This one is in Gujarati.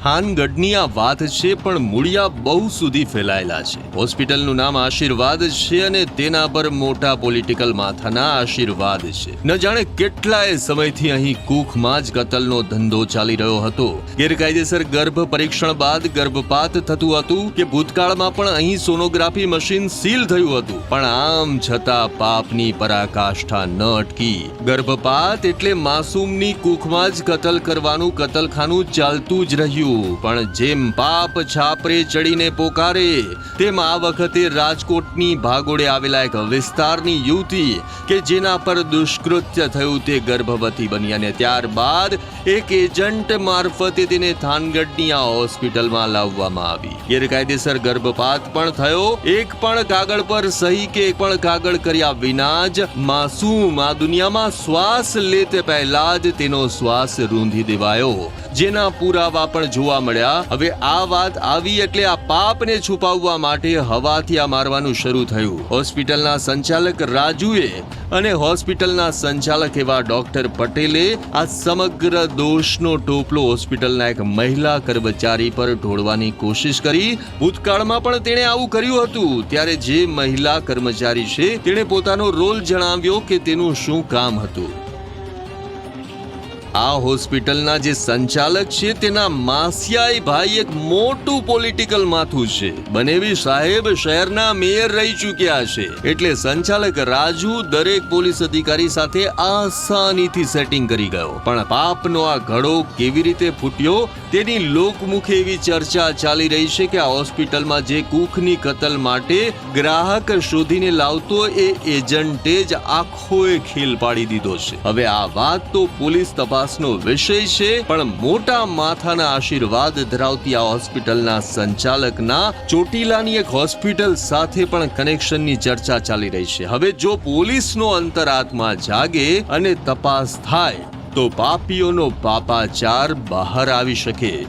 થાનગઢની આ વાત છે, પણ મૂળિયા બહુ સુધી ફેલાયેલા છે. હોસ્પિટલનું નામ આશીર્વાદ છે અને તેના પર મોટા પોલિટિકલ માથાના આશીર્વાદ છે. ન જાણે કેટલાય સમયથી અહીં કૂખમાં જ કતલનો ધંધો ચાલી રહ્યો હતો. ગેરકાયદેસર ગર્ભ પરીક્ષણ બાદ ગર્ભપાત થતું હતું કે ભૂતકાળમાં પણ અહીં સોનોગ્રાફી મશીન સીલ થયું હતું. પણ આમ છતાં પાપની પરાકાષ્ઠા ન અટકી. ગર્ભપાત એટલે માસૂમની કૂખમાં જ કતલ કરવાનું કતલખાનું ચાલતું જ રહ્યું. પણ જેમ પાપ છાપરે ચડીને પોકારે તેમ આ વખતે રાજકોટની ભાગોળે આવેલા એક વિસ્તારની યુવતી કે જેના પર દુષ્કૃત્ય થયું તે ગર્ભવતી બની અને ત્યારબાદ એક એજન્ટ મારફતે તેને થાનગઢની આ હોસ્પિટલમાં લાવવામાં આવી. ગેરકાયદેસર ગર્ભપાત પણ થયો. એક પણ કાગળ પર સહી કે એક પણ કાગળ કર્યા વિના જ માસૂમ આ દુનિયામાં શ્વાસ લેતે પહેલા જ તેનો શ્વાસ રૂંધી દેવાયો, જેના પુરાવા પણ જોવા મળ્યા. હવે આ વાત આવી એટલે આ પાપને છુપાવવા માટે હવાથી મારવાનું શરૂ થયું. હોસ્પિટલના સંચાલક રાજુએ અને હોસ્પિટલના સંચાલક એવા ડોક્ટર પટેલે આ સમગ્ર દોષનો ટોપલો હોસ્પિટલના એક મહિલા કર્મચારી પર ઢોળવાની કોશિશ કરી. ભૂતકાળમાં પણ તેણે આવું કર્યું હતું. ત્યારે જે મહિલા કર્મચારી છે તેણે પોતાનો રોલ જણાવ્યો કે તેનું શું કામ હતું. આ હોસ્પિટલના જે સંચાલક છે તેના માસિયાઈ ભાઈ એક મોટું પોલિટિકલ માથું છે. બનેવી સાહેબ શહેરના મેયર રહી ચૂક્યા છે. એટલે સંચાલક રાજુ દરેક પોલીસ અધિકારી સાથે આસાનીથી સેટિંગ કરી ગયો. પણ પાપનો આ ઘડો કેવી રીતે ફૂટ્યો તેની લોકમુખે એવી ચર્ચા ચાલી રહી છે કે આ હોસ્પિટલમાં જે કૂખની કતલ માટે ગ્રાહક શોધીને લાવતો એ એજન્ટે જ આખોય ખેલ પાડી દીધો છે. હવે આ વાત તો પોલીસ તપાસનો વિષય છે, પણ મોટા માથાના આશીર્વાદ ધરાવતી આ હોસ્પિટલના સંચાલકના ચોટીલાની એક હોસ્પિટલ સાથે પણ કનેક્શનની ચર્ચા ચાલી રહી છે. હવે જો પોલીસનો અંતરાત્મા જાગે અને તપાસ થાય તો પાપીઓનો પાપાચાર બહાર આવી શકે.